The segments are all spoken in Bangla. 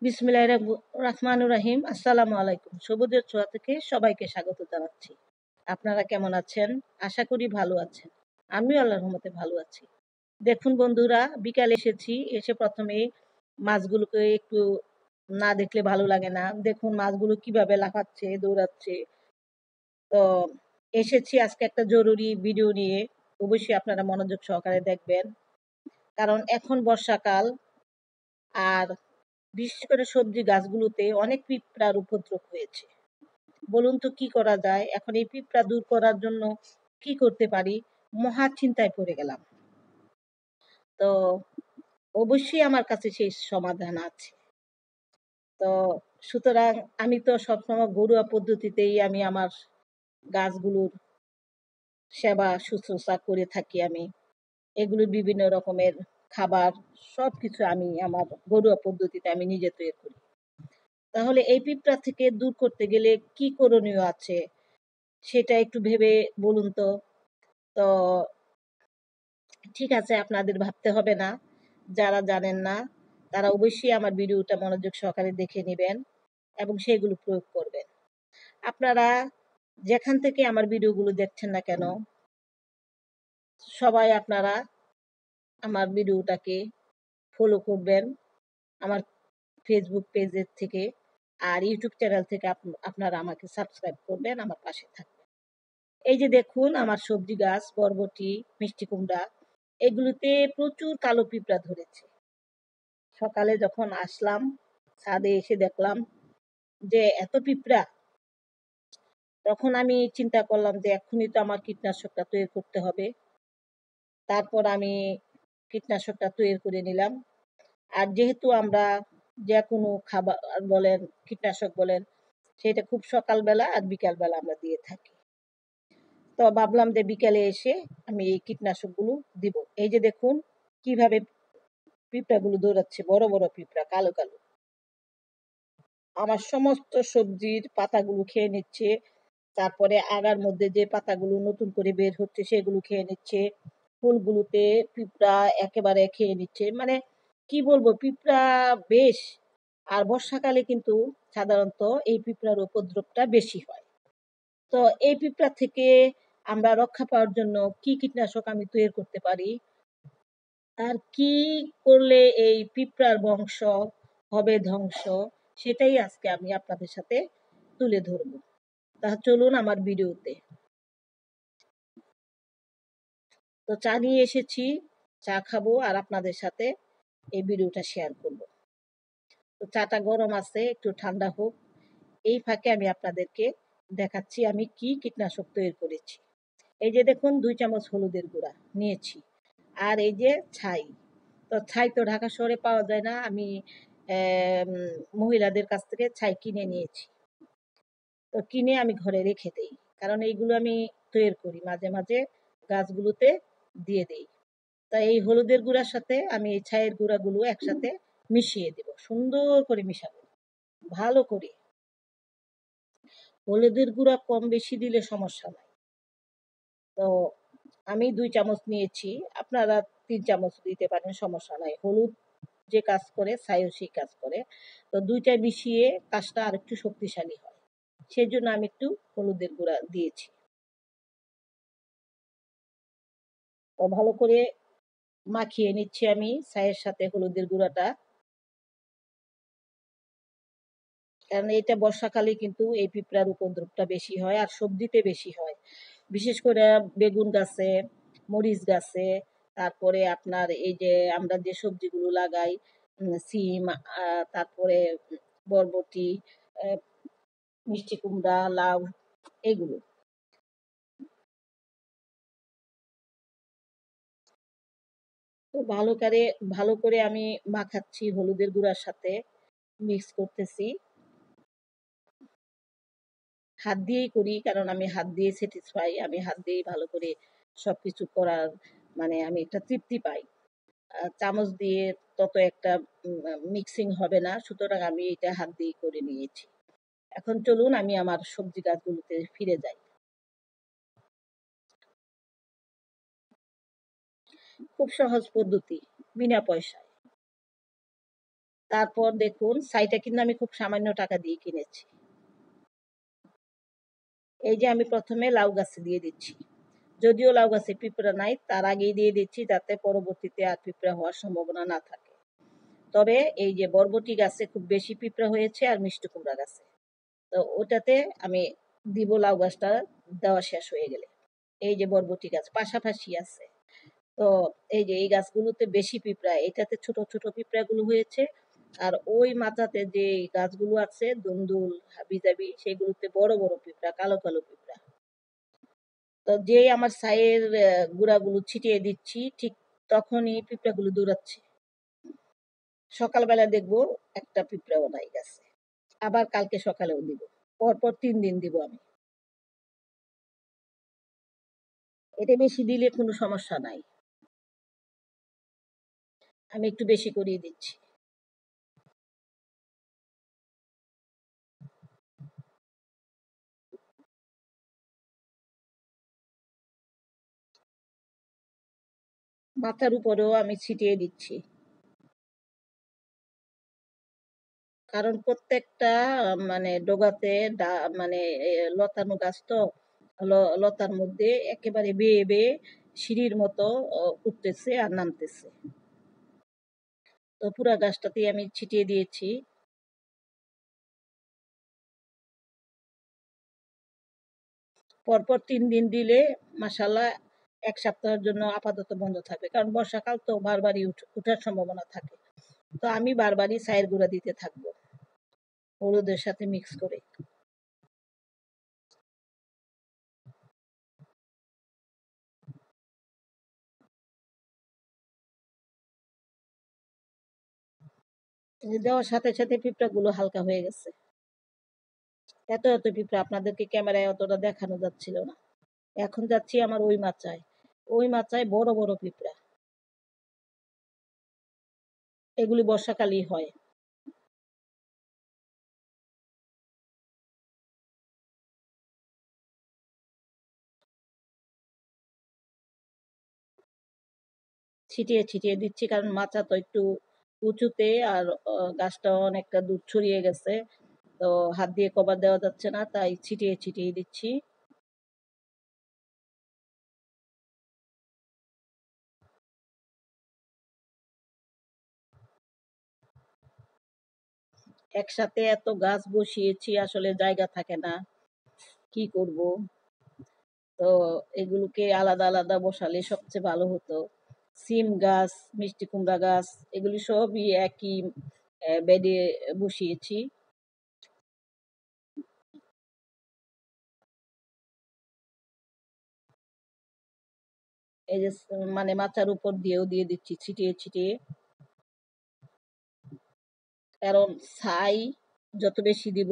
বিসমিল্লাহির রহমানির রহিম। আসসালামু আলাইকুম। সবুজের ছোঁয়া থেকে সবাইকে স্বাগত জানাচ্ছি। আপনারা কেমন আছেন? আশা করি ভালো আছেন। আমিও আল্লাহর রহমতে ভালো আছি। দেখুন বন্ধুরা, বিকালে এসেছি, এসে প্রথমে মাছগুলোকে একটু না দেখলে ভালো লাগে না। দেখুন মাছগুলো কিভাবে লাফাচ্ছে, দৌড়াচ্ছে। তো এসেছি আজকে একটা জরুরি ভিডিও নিয়ে। অবশ্যই আপনারা মনোযোগ সহকারে দেখবেন, কারণ এখন বর্ষাকাল, আর বিশেষ করে সবজি গাছগুলোতে অনেক পিঁপড়ার উপদ্রব হয়েছে। বলুন তো কি করা যায়? এখন এই পিঁপড়া দূর করার জন্য কি করতে পারি? মহা চিন্তায় পড়ে গেলাম। তো অবশ্যই আমার কাছে সেই সমাধান আছে। তো সুতরাং আমি তো সবসময় ঘরোয়া পদ্ধতিতেই আমি আমার গাছগুলোর সেবা শুশ্রূষা করে থাকি। আমি এগুলোর বিভিন্ন রকমের খাবার সবকিছু আমি আমার ঘরোয়া পদ্ধতিতে আমি নিজে তৈরি করি। তাহলে এই পিঁপড়া থেকে দূর করতে গেলে কি করণীয় আছে সেটা একটু ভেবে বলুন তো। তো ঠিক আছে, আপনাদের ভাবতে হবে না। যারা জানেন না তারা অবশ্যই আমার ভিডিওটা মনোযোগ সহকারে দেখে নেবেন এবং সেগুলো প্রয়োগ করবেন। আপনারা যেখান থেকে আমার ভিডিওগুলো দেখছেন না কেন, সবাই আপনারা আমার ভিডিওটাকে ফলো করবেন আমার ফেসবুক পেজের থেকে, আর ইউটিউব চ্যানেল থেকে আপনারা আমাকে সাবস্ক্রাইব করবেন, আমার পাশে থাকবেন। এই যে দেখুন আমার সবজি গাছ, বরবটি, মিষ্টি কুমড়া, এগুলোতে প্রচুর কালো পিঁপড়া ধরেছে। সকালে যখন আসলাম ছাদে এসে দেখলাম যে এত পিঁপড়া, তখন আমি চিন্তা করলাম যে এক্ষুনি তো আমার কীটনাশকটা তৈরি করতে হবে। তারপর আমি কীটনাশকটা তৈরি করে নিলাম। আর যেহেতু আমরা যে কোনো খাবার বলেন, কীটনাশক বলেন, সেটা খুব সকালবেলা আর বিকালবেলা আমরা দিয়ে থাকি। তো ভাবলাম যে বিকালে এসে আমি এই কীটনাশকগুলো দিব। এই যে দেখুন কিভাবে পিঁপড়াগুলো দৌড়াচ্ছে, বড় বড় পিঁপড়া, কালো কালো। আমার সমস্ত সবজির পাতাগুলো খেয়ে নিচ্ছে, তারপরে আগার মধ্যে যে পাতাগুলো নতুন করে বের হচ্ছে সেগুলো খেয়ে নিচ্ছে, ফুলগুলোতে পিঁপড়া একেবারে খেয়ে নিচ্ছে। মানে কি বলবো, পিঁপড়া বেশ। আর বর্ষাকালে কিন্তু সাধারণত এই পিঁপড়ার উপদ্রবটা বেশি হয়। তো এই পিঁপড়া থেকে আমরা রক্ষা পাওয়ার জন্য কি কীটনাশক আমি তৈরি করতে পারি, আর কি করলে এই পিঁপড়ার বংশ হবে ধ্বংস, সেটাই আজকে আমি আপনাদের সাথে তুলে ধরবো। তা চলুন আমার ভিডিওতে। তো চা নিয়ে এসেছি, চা খাবো আর আপনাদের সাথে এই ভিডিওটা শেয়ার করব। তো চাটা গরম আছে, একটু ঠান্ডা হোক। এই ফাঁকে আমি আপনাদেরকে দেখাচ্ছি আমি কি কীটনাশক তৈরি করেছি। এই যে দেখুন 2 চামচ হলুদের গুঁড়া নিয়েছি, আর এই যে ছাই। তো ছাই তো ঢাকা শহরে পাওয়া যায় না, আমি মহিলাদের কাছ থেকে ছাই কিনে নিয়েছি। তো কিনে আমি ঘরে রেখে দেই, কারণ এইগুলো আমি তৈরি করি, মাঝে মাঝে গাছগুলোতে দিয়ে দেই। তা এই হলুদের গুঁড়ার সাথে আমি এই ছাইয়ের গুঁড়াগুলো একসাথে মিশিয়ে দেব, সুন্দর করে মিশাবো ভালো করে। হলুদের গুঁড়া কম বেশি দিলে সমস্যা নাই। তো আমি 2 চামচ নিয়েছি, আপনারা 3 চামচ দিতে পারেন, সমস্যা নাই। হলুদ যে কাজ করে ছাইও সেই কাজ করে। তো 2টা মিশিয়ে কাজটা আরেকটু শক্তিশালী হয়, সেই জন্য আমি একটু হলুদের গুঁড়া দিয়েছি। তো ভালো করে মাখিয়ে নিচ্ছি আমি ছাইয়ের সাথে হলুদের গুঁড়াটা, কারণ এটা বর্ষাকালে কিন্তু এই পিঁপড়ার উপদ্রবটা বেশি হয় আর সবজিতে বেশি হয়। বিশেষ করে বেগুন গাছে, মরিচ গাছে, তারপরে আপনার এই যে আমরা যে সবজিগুলো লাগাই, সিম, তারপরে বরবটি, মিষ্টি কুমড়া, লাউ, এগুলো। তো ভালো করে আমি মাখাচ্ছি হলুদের গুঁড়ার সাথে, মিক্স করতেছি। হাত দিয়েই করি, কারণ আমি হাত দিয়ে স্যাটিসফাই, আমি হাত দিয়েই ভালো করে সবকিছু করার, মানে আমি একটা তৃপ্তি পাই। চামচ দিয়ে তত একটা মিক্সিং হবে না, সুতরাং আমি এটা হাত দিয়েই করে নিয়েছি। এখন চলুন আমি আমার সবজি গাছগুলোতে ফিরে যাই। খুব সহজ পদ্ধতি, বিনা পয়সায়। তারপর দেখুন ছাইটা কিন্তু আমি খুব সামান্য টাকা দিয়ে কিনেছি। এই যে আমি প্রথমে লাউ গাছে দিয়ে দিচ্ছি, যদিও লাউ গাছে পিঁপড়া নাই, তার আগেই দিয়ে দিচ্ছি যাতে পরবর্তীতে আর পিঁপড়া হওয়ার সম্ভাবনা না থাকে। তবে এই যে বরবটি গাছে খুব বেশি পিঁপড়া হয়েছে আর মিষ্টি কুমড়া গাছে, তো ওটাতে আমি দিব লাউ গাছটা দেওয়া শেষ হয়ে গেলে। এই যে বরবটি গাছ পাশাপাশি আছে, তো এই যে এই গাছগুলোতে বেশি পিঁপড়া, এটাতে ছোট ছোট পিঁপড়াগুলো হয়েছে, আর ওই মাথাতে যে গাছগুলো আছে দুন্দুল হাবিজাবি সেগুলোতে বড় বড় পিঁপড়া, কালো কালো পিঁপড়া। তো যেই আমার ছাইয়ের গুঁড়াগুলো ছিটিয়ে দিচ্ছি ঠিক তখনই পিঁপড়াগুলো দৌড়াচ্ছে। সকালবেলা দেখবো একটা পিঁপড়াও নাই গাছে, আবার কালকে সকালেও দিব, পরপর 3 দিন দিব আমি। এটা বেশি দিলে কোনো সমস্যা নাই, আমি একটু বেশি করিয়ে দিচ্ছি। মাথার উপরেও আমি ছিটিয়ে দিচ্ছি, কারণ প্রত্যেকটা মানে ডোগাতে মানে লতানো গাছ তো, লতার মধ্যে একেবারে বেয়ে বেয়ে সিঁড়ির মতো উঠতেছে আর নামতেছে। তো পুরা গাছটাতেই আমি ছিটিয়ে দিয়েছি। পরপর 3 দিন দিলে মাসাল্লাহ 1 সপ্তাহের জন্য আপাতত বন্ধ থাকবে, কারণ বর্ষাকাল তো বারবারই উঠার সম্ভাবনা থাকে। তো আমি বারবারই ছাইয়ের গুঁড়া দিতে থাকবো হলুদের সাথে মিক্স করে। দেওয়ার সাথে সাথে পিঁপড়াগুলো হালকা হয়ে গেছে। এত এত পিঁপড়া আপনাদেরকে ক্যামেরায় অতটা দেখানো যাচ্ছিল না। এখন যাচ্ছি আমার ওই মাচায়, ওই মাচায় বড় বড় পিঁপড়া, এগুলি বর্ষাকালই হয়। ছিটিয়ে ছিটিয়ে দিচ্ছি, কারণ মাচা তো একটু উঁচুতে, আর গাছটা অনেকটা দূর ছড়িয়ে গেছে, তো হাত দিয়ে কভার দেওয়া যাচ্ছে না, তাই ছিটিয়ে ছিটিয়ে দিচ্ছি। একসাথে এত গাছ বসিয়েছি, আসলে জায়গা থাকে না, কি করব। তো এগুলোকে আলাদা আলাদা বসালে সবচেয়ে ভালো হতো। সিম গাছ, মিষ্টি কুমড়া গাছ, এগুলি সবই একই বেডে বসিয়েছি। এই যে মানে মাচার উপর দিয়েও দিয়ে দিচ্ছি ছিটিয়ে ছিটিয়ে, কারণ ছাই যত বেশি দিব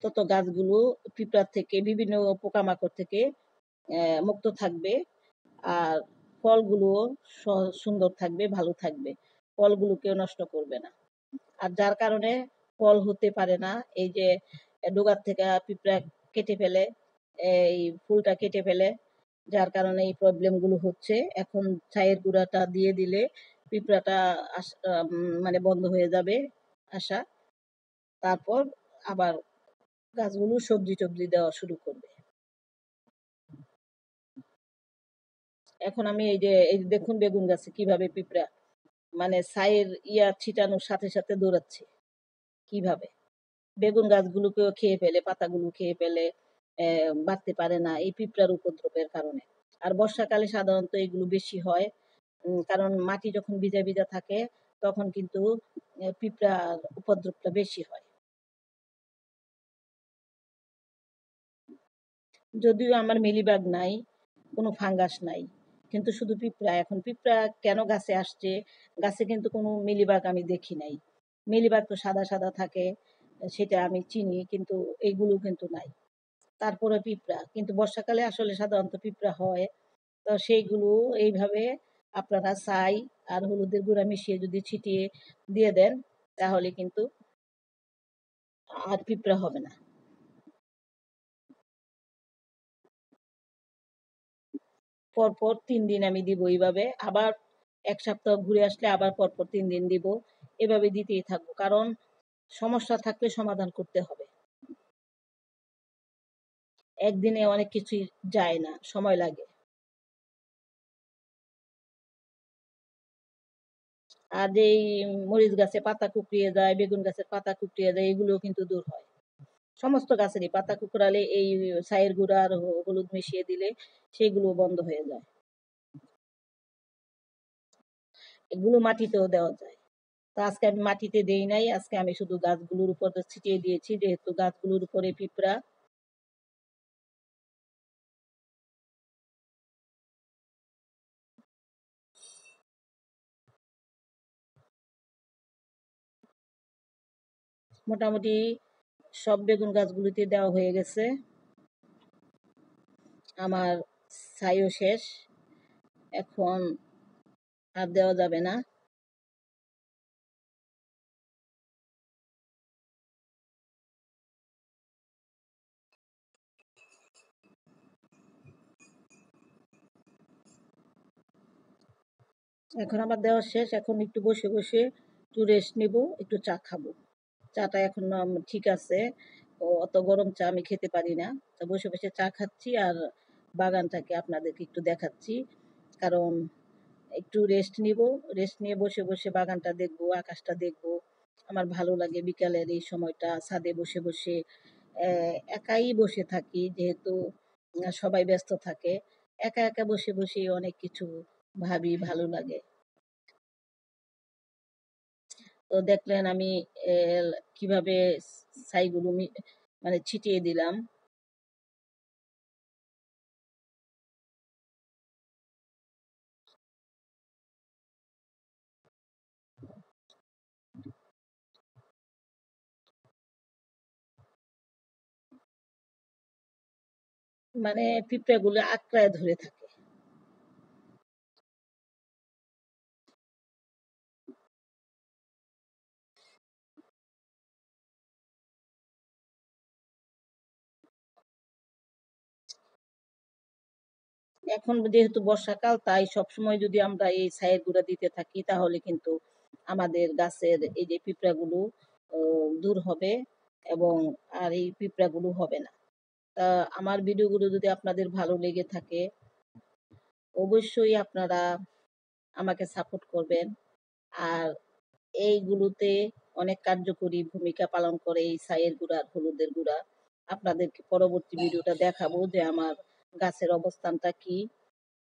তত গাছগুলো পিঁপড়ার থেকে বিভিন্ন পোকামাকড় থেকে মুক্ত থাকবে, আর ফলগুলো সুন্দর থাকবে, ভালো থাকবে, ফলগুলো কেউ নষ্ট করবে না। আর যার কারণে ফল হতে পারে না, এই যে ডোগার থেকে পিঁপড়া কেটে ফেলে, এই ফুলটা কেটে ফেলে, যার কারণে এই প্রবলেমগুলো হচ্ছে। এখন ছাইয়ের গুঁড়াটা দিয়ে দিলে পিঁপড়াটা মানে বন্ধ হয়ে যাবে আসা, তারপর আবার গাছগুলো সবজি টবজি দেওয়া শুরু করবে। এখন আমি এই যে দেখুন বেগুন গাছে কিভাবে পিঁপড়া মানে ছাইয়ের ছিটানোর সাথে সাথে দৌড়াচ্ছে কিভাবে, বেগুন গাছগুলোকেও খেয়ে ফেলে, পাতাগুলো খেয়ে ফেলে, বাড়তে পারে না এই পিঁপড়ার উপদ্রবের কারণে। আর বর্ষাকালে সাধারণত এগুলো বেশি হয়, কারণ মাটি যখন ভিজা ভিজা থাকে তখন কিন্তু পিঁপড়ার উপদ্রবটা বেশি হয়। যদিও আমার মিলিবাগ নাই, কোনো ফাঙ্গাস নাই, কিন্তু শুধু পিঁপড়া। এখন পিঁপড়া কেন গাছে আসছে, গাছে কিন্তু কোনো মিলিবাগ আমি দেখি নাই। মিলিবাগ তো সাদা সাদা থাকে, সেটা আমি চিনি, কিন্তু এইগুলো কিন্তু নাই। তারপরে পিঁপড়া, কিন্তু বর্ষাকালে আসলে সাধারণত পিঁপড়া হয়। তো সেইগুলো এইভাবে আপনারা ছাই আর হলুদের গুঁড়া মিশিয়ে যদি ছিটিয়ে দিয়ে দেন তাহলে কিন্তু আর পিঁপড়া হবে না। পরপর 3 দিন আমি দিব এইভাবে, আবার 1 সপ্তাহ ঘুরে আসলে আবার পরপর 3 দিন দিব। এভাবে দিতেই থাকবো, কারণ সমস্যা থাকলে সমাধান করতে হবে। একদিনে অনেক কিছুই যায় না, সময় লাগে। আর যেই মরিচ গাছে পাতা কুকড়িয়ে যায়, বেগুন গাছের পাতা কুকড়িয়ে যায়, এগুলোও কিন্তু দূর হয়। সমস্ত গাছেরই পাতা কুকড়ালে এই ছাইয়ের গুঁড়া আর হলুদ মিশিয়ে দিলে সেগুলো বন্ধ হয়ে যায়। এগুলো মাটিতেও দেওয়া যায়। তো আজকে আমি মাটিতে দেই নাই, আজকে আমি শুধু গাছগুলোর উপর ছিটিয়ে দিয়েছি, যেহেতু গাছগুলোর উপরে পিঁপড়া। মোটামুটি সব বেগুন গাছগুলিতে দেওয়া হয়ে গেছে। আমার ছাইও শেষ, এখন আর দেওয়া যাবে না। এখন আমার দেওয়া শেষ, এখন একটু বসে বসে একটু রেস্ট নিব, একটু চা খাবো। চাটা এখন ঠিক আছে, অত গরম চা আমি খেতে পারি না। তো বসে বসে চা খাচ্ছি আর বাগানটাকে আপনাদেরকে একটু দেখাচ্ছি, কারণ একটু রেস্ট নিব। রেস্ট নিয়ে বসে বসে বাগানটা দেখবো, আকাশটা দেখবো। আমার ভালো লাগে বিকালের এই সময়টা ছাদে বসে বসে। একাই বসে থাকি, যেহেতু সবাই ব্যস্ত থাকে। একা একা বসে বসে অনেক কিছু ভাবি, ভালো লাগে। তো দেখলেন আমি কিভাবে ছাইগুলো মানে ছিটিয়ে দিলাম। মানে পিঁপড়াগুলো আঁকড়ায় ধরে থাকে। এখন যেহেতু বর্ষাকাল, তাই সবসময় যদি আমরা এই ছাইয়ের গুঁড়া দিতে থাকি, তাহলে কিন্তু আমাদের গাছের এই যে পিঁপড়াগুলো দূর হবে, এবং আর এই পিঁপড়াগুলো হবে না। তা আমার ভিডিওগুলো যদি আপনাদের ভালো লেগে থাকে, অবশ্যই আপনারা আমাকে সাপোর্ট করবেন। আর এইগুলোতে অনেক কার্যকরী ভূমিকা পালন করে এই ছাইয়ের গুঁড়া আর হলুদের গুঁড়া। আপনাদেরকে পরবর্তী ভিডিওটা দেখাবো যে আমার গাছের অবস্থানটা কি।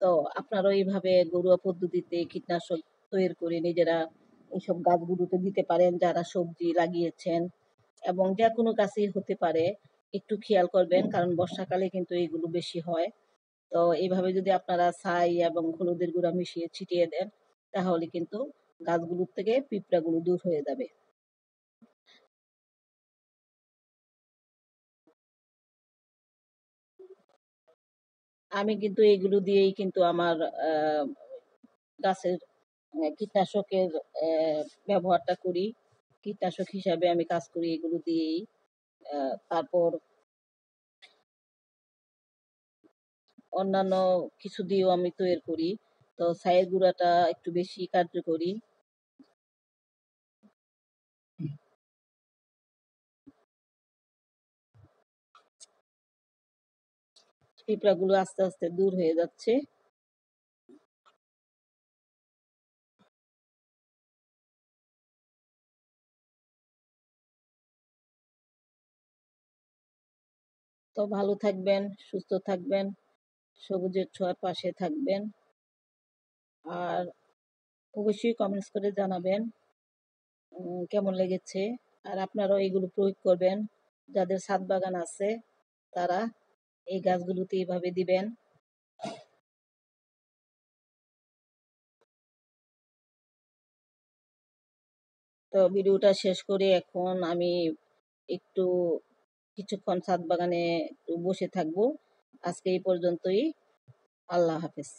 তো আপনারাও এইভাবে ঘরোয়া পদ্ধতিতে কীটনাশক তৈরি করে নিজেরা এইসব গাছগুলোতে দিতে পারেন, যারা সবজি লাগিয়েছেন, এবং যে কোনো গাছেই হতে পারে। একটু খেয়াল করবেন, কারণ বর্ষাকালে কিন্তু এইগুলো বেশি হয়। তো এইভাবে যদি আপনারা ছাই এবং হলুদের গুঁড়া মিশিয়ে ছিটিয়ে দেন, তাহলে কিন্তু গাছগুলোর থেকে পিঁপড়াগুলো দূর হয়ে যাবে। আমি কিন্তু এগুলো দিয়েই কিন্তু আমার গাছের কীটনাশকের ব্যবহারটা করি। কীটনাশক হিসাবে আমি কাজ করি এগুলো দিয়েই। তারপর অন্যান্য কিছু দিয়েও আমি তৈরি করি। তো ছাইয়ের গুঁড়াটা একটু বেশি কার্যকরী। পিঁপড়াগুলো আস্তে আস্তে দূর হয়ে যাচ্ছে। তো ভালো থাকবেন, সুস্থ থাকবেন, সবুজের ছোঁয়ার পাশে থাকবেন। আর অবশ্যই কমেন্টস করে জানাবেন কেমন লেগেছে। আর আপনারাও এগুলো প্রয়োগ করবেন। যাদের ছাদ বাগান আছে, তারা এই গাছগুলোতে এইভাবে দিবেন। তো ভিডিওটা শেষ করে এখন আমি একটু কিছুক্ষণ ছাদ বাগানে একটু বসে থাকবো। আজকে এই পর্যন্তই। আল্লাহ হাফেজ।